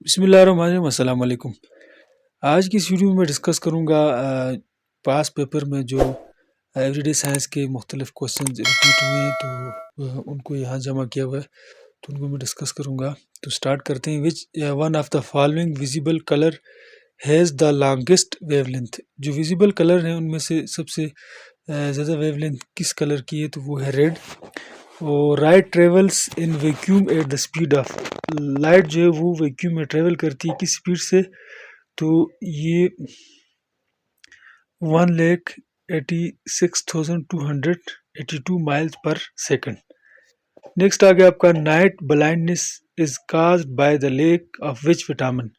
बिस्मिल्लाहिर्रहमानिर्रहीम, अस्सलाम वालेकुम। आज की इस वीडियो में मैं डिस्कस करूँगा पास पेपर में जो एवरीडे साइंस के मुख्तलिफ क्वेश्चन रिपीट हुए हैं तो उनको यहाँ जमा किया हुआ है, तो उनको मैं डिस्कस करूँगा। तो स्टार्ट करते हैं। Which one of the following visible colour has the longest wavelength. जो विजिबल कलर हैं उनमें से सबसे ज़्यादा वेवलेंथ किस कलर की है, तो वो है रेड। और light travels in vacuum at the speed of, light जो है वो वैक्यूम में ट्रेवल करती है किस स्पीड से, तो ये 1,86,282 माइल्स पर सेकंड। नेक्स्ट आ गया आपका night blindness is caused by the lake of which vitamin.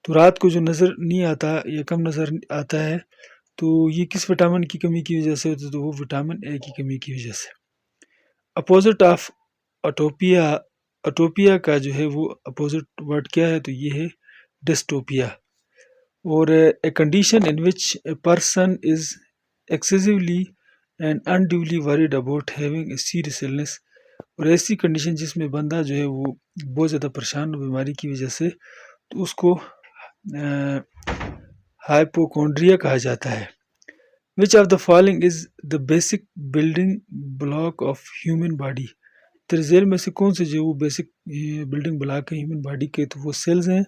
तो रात को जो नज़र नहीं आता या कम नज़र आता है, तो ये किस विटामिन की कमी की वजह से होता है, तो वो विटामिन ए की कमी की वजह से। अपोजिट ऑफ अटोपिया, अटोपिया का जो है वो अपोजिट वर्ड क्या है, तो ये है डिस्टोपिया। और a condition in which a person is excessively and unduly worried about having a serious illness. और ऐसी कंडीशन जिसमें बंदा जो है वो बहुत ज़्यादा परेशान हो बीमारी की वजह से, तो उसको हाइपोकोंड्रिया कहा जाता है। Which of the following is the basic building block of human body. त्रिजेल में से कौन से जो वो बेसिक बिल्डिंग ब्लॉक है ह्यूमन बॉडी के, तो वो सेल्स हैं।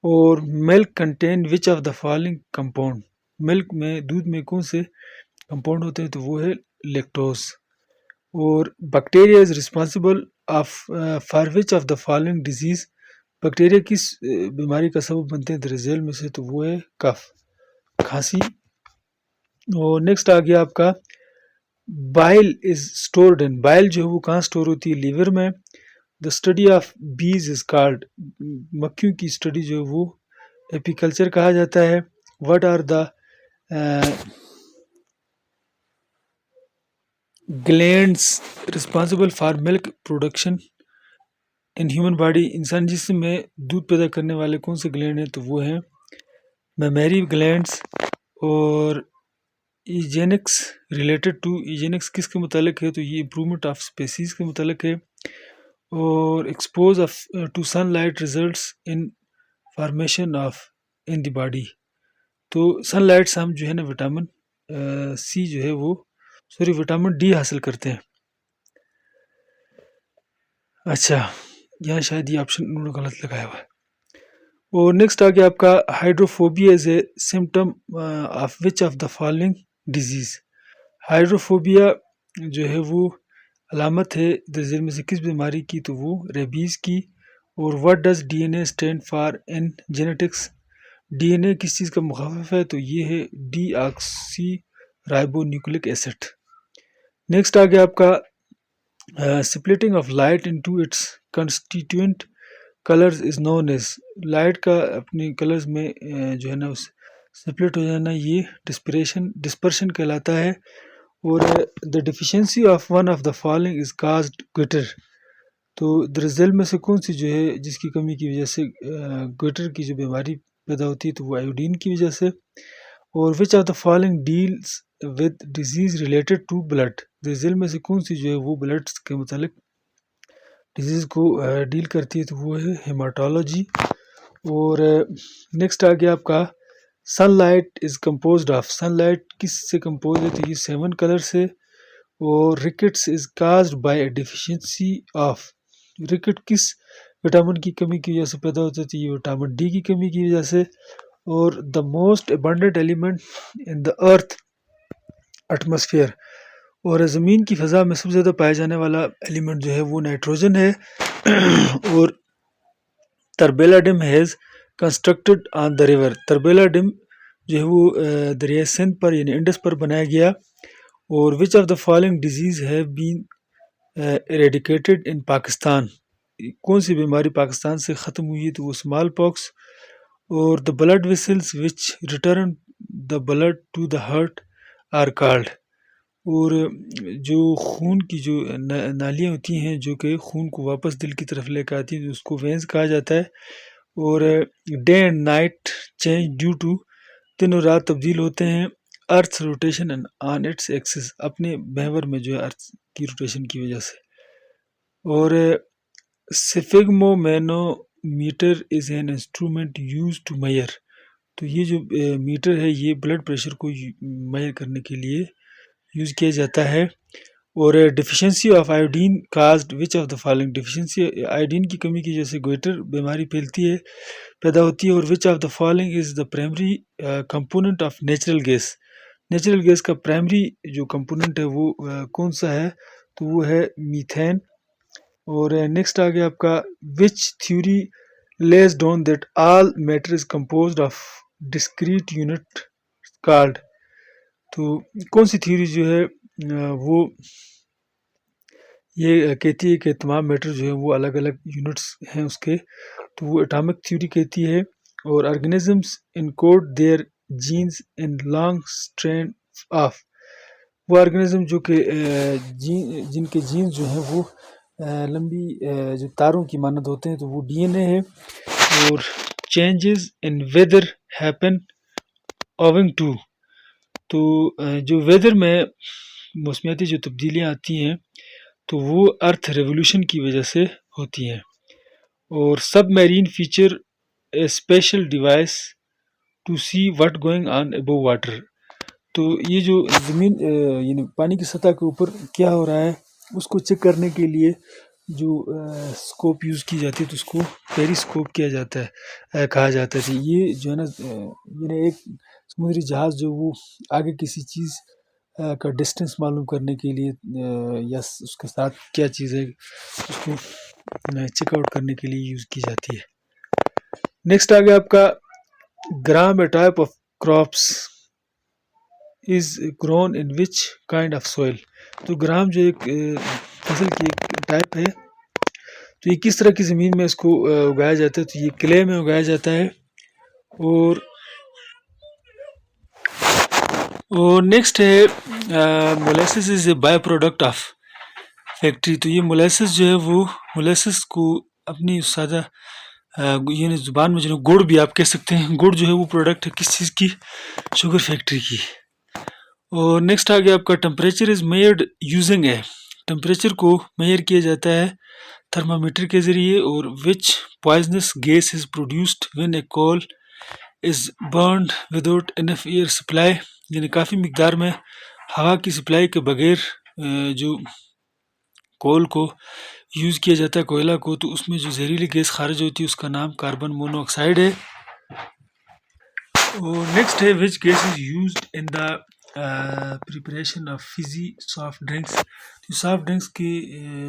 और milk contain which of the following compound, milk में दूध में कौन से कंपाउंड होते हैं, तो वो है लैक्टोज। और bacteria is responsible of for which of the following disease, bacteria किस बीमारी का सबब बनते हैं त्रिजेल में से, तो वो है कफ, खांसी। और नेक्स्ट आ गया आपका bile is stored in, bile जो है वो कहाँ स्टोर होती है, लीवर में। द स्टडी ऑफ बीज इज कॉल्ड, मक्खियों की स्टडी जो है वो एपीकल्चर कहा जाता है। What are the glands responsible for milk production in human body, इंसान जिस्म में दूध पैदा करने वाले कौन से ग्लैंड हैं, तो वो हैं मेमरी ग्लैंड्स। और ईजेनिक्स रिलेटेड टू, ईजेनिक्स किसके मुतालिक है, तो ये इम्प्रूवमेंट ऑफ स्पेसीज के मुतालिक है। और expose of to sunlight results in formation of in the body. तो सनलाइट से हम जो है ना विटामिन सी जो है वो सॉरी विटामिन डी हासिल करते हैं। अच्छा, यहाँ शायद ये ऑप्शन उन्होंने गलत लगाया हुआ है। और नेक्स्ट आ गया आपका hydrophobia is a symptom of which of the following disease. Hydrophobia जो है वो अलामत है दर्जे में से किस बीमारी की, तो वो रेबीज़ की। और what does DNA stand for in genetics, DNA किस चीज़ का मुखाफिफ है, तो ये है deoxyribonucleic acid. Next आ गया आपका splitting of light into its constituent colours is known as, light का अपने कलर्स में जो है ना उस स्प्लिट हो जाना, ये डिस्पर्शन कहलाता है। और the deficiency of one of the following is caused glitter, तो दरअसल में से कौन सी जो है जिसकी कमी की वजह से ग्लिटर की जो बीमारी पैदा होती है, तो वो आयोडीन की वजह से। और which of the following deals with disease related to blood, दरअसल में से कौन सी जो है वो ब्लड के मुतालिक डिजीज़ को डील करती है, तो वो है हेमाटोलॉजी। और नेक्स्ट आ गया आपका sunlight is composed of, sunlight किस से कंपोज है, तो ये 7 कलर से। और rickets is caused by a deficiency of, rickets किस विटामिन की कमी की वजह से पैदा होता है, तो ये विटामिन डी की कमी की वजह से। और the most abundant element in the earth atmosphere, और ज़मीन की फ़ज़ा में सबसे ज़्यादा पाया जाने वाला एलिमेंट जो है वो नाइट्रोजन है। और Tarbela dam has constructed on the river, Tarbela dam जो है वो दरिया सिंध पर यानी इंडस पर बनाया गया। और which of the following disease have been eradicated in Pakistan, कौन सी बीमारी पाकिस्तान से ख़त्म हुई है, तो वो स्मॉल पॉक्स। और the blood vessels which return the blood to the heart are called, और जो खून की जो नालियाँ होती हैं जो कि खून को वापस दिल की तरफ लेकर आती हैं, तो उसको वेंस कहा जाता है। और day and night change due to, दिन और रात तब्दील होते हैं earth rotation and on its axis, अपने महवर में जो है अर्थ की रोटेशन की वजह से। और sphygmomanometer is an instrument use to measure. तो ये जो मीटर है ये ब्लड प्रेशर को मेजर करने के लिए यूज़ किया जाता है। और deficiency of iodine caused which of the following. Deficiency iodine की कमी की वजह से गोइटर बीमारी फैलती है, पैदा होती है। और which of the following is the primary component of natural gas. Natural gas का प्राइमरी जो कंपोनेंट है वो कौन सा है, तो वो है मीथेन। और नेक्स्ट आ गया आपका विच theory lays down that all matter is composed of discrete unit called. तो कौन सी थ्योरी जो है वो ये कहती है कि तमाम मैटर जो है वो अलग अलग यूनिट्स हैं उसके, तो वो एटॉमिक थ्योरी कहती है। और organisms encode their genes in long strand of. वो ऑर्गेनिज्म जो कि जिनके जीन्स जो हैं वो लंबी जो तारों की मानद होते हैं, तो वो डीएनए है। और changes in weather happen owing to. तो जो वेदर में मौसमियाती जो तब्दीलियाँ आती हैं, तो वो अर्थ रेवोल्यूशन की वजह से होती हैं। और submarine feature a special device to see what going on above water. तो ये जो ज़मीन यानी पानी की सतह के ऊपर क्या हो रहा है उसको चेक करने के लिए जो स्कोप यूज़ की जाती है, तो उसको पेरिस्कोप किया जाता है, कहा जाता है। तो ये जो है ना यानी एक समुद्री जहाज़ जो वो आगे किसी चीज़ का डिस्टेंस मालूम करने के लिए या उसके साथ क्या चीज़ है उसको चेकआउट करने के लिए यूज़ की जाती है। नेक्स्ट आ गया आपका gram a type of crops is grown in which kind of soil. तो ग्राम जो एक फसल की एक टाइप है, तो ये किस तरह की ज़मीन में इसको उगाया जाता है, तो ये क्ले में उगाया जाता है। और नेक्स्ट है molasses is a by product of factory. तो ये मोलेसिस जो है वो मोलेसिस को अपनी सादा यानी ज़ुबान में जो गुड़ भी आप कह सकते हैं, गुड़ जो है वो प्रोडक्ट है किस चीज़ की, शुगर फैक्ट्री की। और नेक्स्ट आ गया आपका temperature is measured using a. Temperature को मेयर किया जाता है थर्मामीटर के ज़रिए। और which poisonous gas is produced when a coal is burned without enough air supply. यानी काफ़ी मिकदार में हवा की सप्लाई के बगैर जो कोल को यूज़ किया जाता है, कोयला को, तो उसमें जो जहरीली गैस खारिज होती है उसका नाम कार्बन मोनोऑक्साइड है। और नेक्स्ट है which gas is used in the preparation of Fiji soft drinks. तो सॉफ्ट ड्रिंक्स के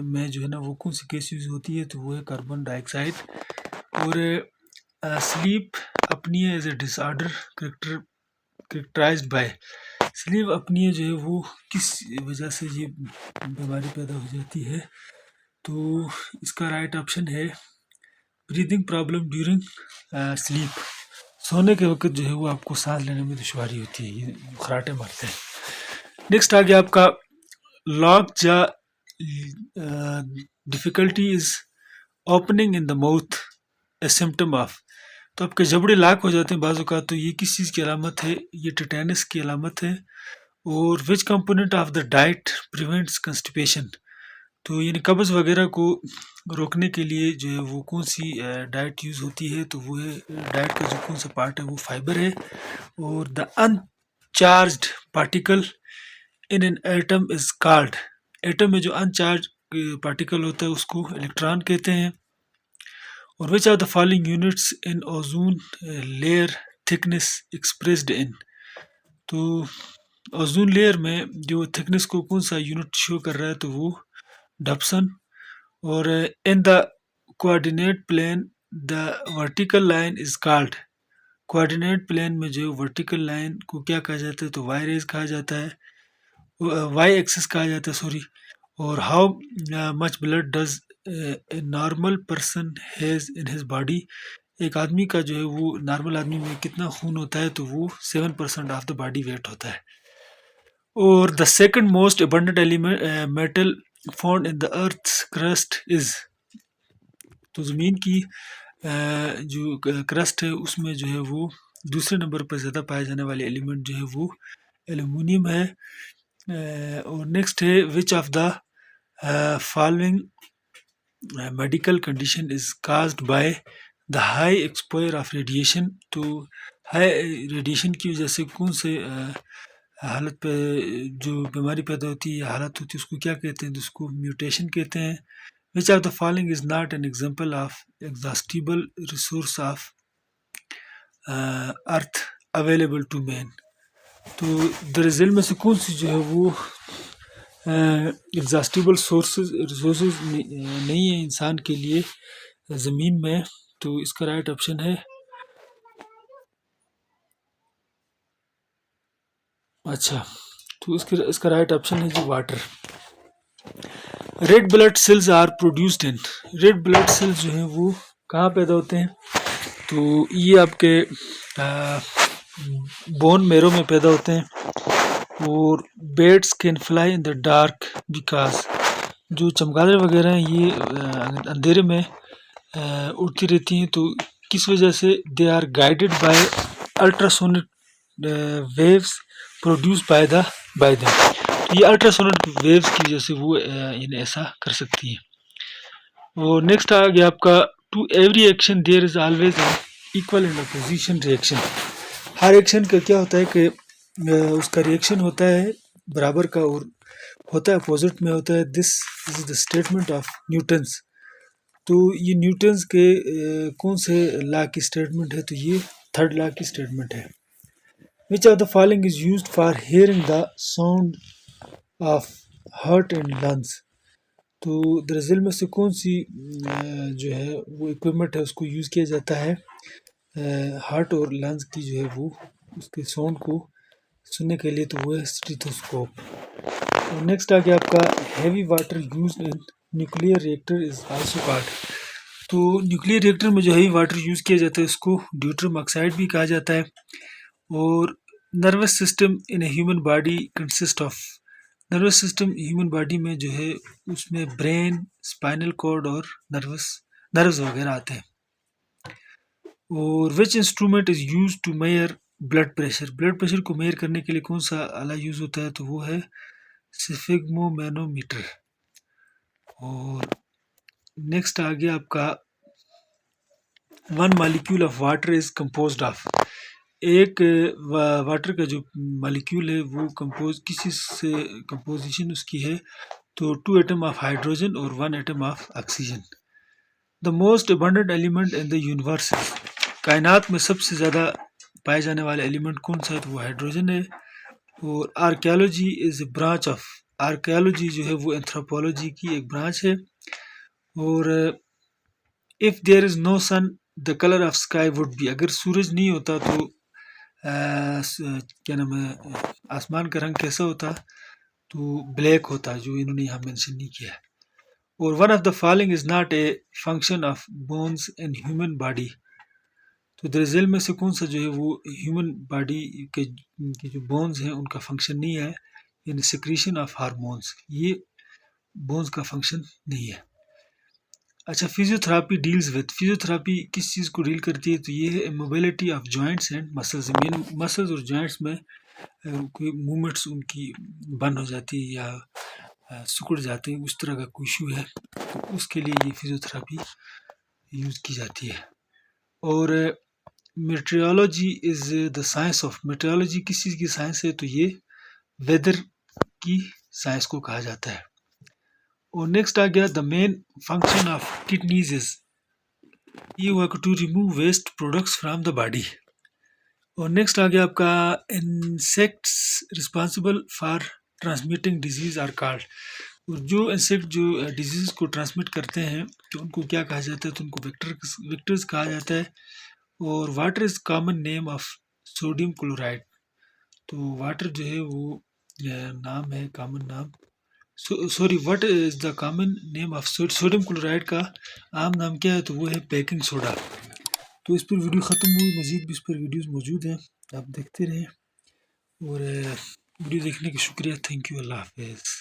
में जो है ना वो कौन सी गैस यूज़ होती है, तो वो है कार्बन डाइऑक्साइड। और sleep apnoea as a disorder characterised by. Sleep apnoea जो है वो किस वजह से ये बीमारी पैदा हो जाती है, तो इसका राइट ऑप्शन है ब्रीदिंग प्रॉब्लम ड्यूरिंग स्लीप। सोने के वक्त जो है वो आपको सांस लेने में दुश्वारी होती है, ये खराटे मारते हैं। नेक्स्ट आ गया आपका लॉक जा difficulty is opening in the mouth A symptom of. तो आपके जबड़े लाक हो जाते हैं बाजू का, तो ये किस चीज़ की अलामत है, ये टिटेनस की अलामत है। और विच component of the diet prevents constipation. तो यानी कब्ज़ वगैरह को रोकने के लिए जो है वो कौन सी डाइट यूज़ होती है, तो वो है डाइट का जो कौन सा पार्ट है वो फाइबर है। और the uncharged particle in an atom is called. Atom में जो अनचार्ज पार्टिकल होता है उसको इलेक्ट्रॉन कहते हैं। और which are the following units in ozone layer thickness expressed in. तो ओजोन लेयर में जो थिकनेस को कौन सा यूनिट शो कर रहा है, तो वो डॉप्सन। और in the coordinate plane the vertical line is called. Coordinate plane में जो वर्टिकल लाइन को क्या कहा जाता है, तो वाई रेज कहा जाता है, वाई एक्सिस कहा जाता है, सॉरी। और how much blood does a normal person has in his body. एक आदमी का जो है वो नॉर्मल आदमी में कितना खून होता है, तो वो 7% ऑफ द बॉडी वेट होता है। और the second most abundant element metal found in the earth crust is. तो ज़मीन की जो क्रस्ट है उसमें जो है वो दूसरे नंबर पर ज़्यादा पाए जाने वाले एलिमेंट जो है वो एल्युमिनियम है। और नेक्स्ट है which of the following medical condition is caused by the high exposure of radiation, तो हाई रेडिएशन की वजह से कौन से हालत पे जो बीमारी पैदा होती है या हालत होती है उसको क्या कहते हैं, जिसको म्यूटेशन कहते हैं। Which of the following is not an example of exhaustible resource of earth available to man, तो दरअसल में से कौन सी जो है वो एग्जॉस्टिबल रिसोर्सेज नहीं है इंसान के लिए ज़मीन में। तो इसका राइट ऑप्शन है, अच्छा, तो इसका राइट ऑप्शन है जी water. Red blood cells are produced in, red blood cells जो हैं वो कहाँ पैदा होते हैं, तो ये आपके बोन मेरो में पैदा होते हैं। और beds can fly in the dark because, जो चमगादड़ वगैरह हैं ये अंधेरे में उड़ती रहती हैं, तो किस वजह से, they are guided by ultrasonic waves produce by them, तो ये अल्ट्रासोनिक वेव्स की वजह से वो इन्हें ऐसा कर सकती है। और नेक्स्ट आ गया आपका, to every action there is always an equal and opposition reaction, हर एक्शन का क्या होता है कि उसका रिएक्शन होता है बराबर का और होता है अपोजिट में होता है। This is the statement of Newton's, तो ये न्यूटन्स के कौन से लॉ की स्टेटमेंट है, तो ये थर्ड लॉ की स्टेटमेंट है। Which of the following is used for hearing the sound of heart and lungs, तो दरअसल में से कौन सी जो है वो इक्विपमेंट है उसको यूज़ किया जाता है हार्ट और लंग्स की जो है वो उसके साउंड को सुनने के लिए, तो वो है स्टेथोस्कोप। और नेक्स्ट आ गया आपका, heavy water used in nuclear reactor is also called, तो न्यूक्लियर रिएक्टर में जो हैवी वाटर यूज़ किया जाता है उसको ड्यूटरियम ऑक्साइड भी कहा जाता है। और nervous system in a human body consist of, nervous system human body में जो है उसमें ब्रेन, स्पाइनल कॉर्ड और नर्व्स वगैरह आते हैं। और which instrument is use to measure blood pressure, blood pressure को मेयर करने के लिए कौन सा आला यूज़ होता है, तो वो है स्फिग्मोमैनोमीटर। और नेक्स्ट आ गया आपका, one molecule of water is composed of, एक वाटर का जो मॉलिक्यूल है वो कंपोज किसी से कंपोजिशन उसकी है, तो 2 एटम ऑफ हाइड्रोजन और 1 atom of oxygen. The most abundant element in the universe, कायनात में सबसे ज़्यादा पाए जाने वाले एलिमेंट कौन सा है, तो वो हाइड्रोजन है। और archaeology is a branch of, archaeology जो है वो एंथ्रोपोलॉजी की एक ब्रांच है। और if there is no sun the colour of sky would be, अगर सूरज नहीं होता तो क्या नाम है आसमान का रंग कैसा होता, तो ब्लैक होता, जो इन्होंने यहाँ मेंशन नहीं किया है। और one of the following is not a function of bones in human body, तो दरअसल में से कौन सा जो है वो ह्यूमन बॉडी के जो बोन्स हैं उनका फंक्शन नहीं है, यानी सिक्रीशन ऑफ हार्मोन्स, ये बोन्स का फंक्शन नहीं है। अच्छा, फिजियोथेरापी डील्स विद, फिजियोथेरापी किस चीज़ को डील करती है, तो ये है mobility of joints and muscles, main muscles और जॉइंट्स में कोई मूवमेंट्स उनकी बंद हो जाती है या सिकुड़ जाते हैं, उस तरह का कोई इशू है, तो उसके लिए ये फिजियोथेरापी यूज़ की जाती है। और meteorology is the science of, meteorology किस चीज़ की साइंस है, तो ये वेदर की साइंस को कहा जाता है। और नेक्स्ट आ गया, the main function of kidneys is, ये हुआ to remove waste products from the body. और नेक्स्ट आ गया आपका, insects responsible for transmitting disease are called, और जो इंसेक्ट जो डिजीज को ट्रांसमिट करते हैं तो उनको क्या कहा जाता है, तो उनको वेक्टर्स कहा जाता है। और water is common name of sodium chloride, तो वाटर जो है वो नाम है कॉमन नाम, sorry what is the common name of sodium chloride का आम नाम क्या है, तो वो है बेकिंग सोडा। तो इस पर वीडियो ख़त्म हुई, मज़ीद भी इस पर वीडियोज़ मौजूद हैं, आप देखते रहें। और वीडियो देखने का शुक्रिया, थैंक यू, अल्लाह हाफ़िज़।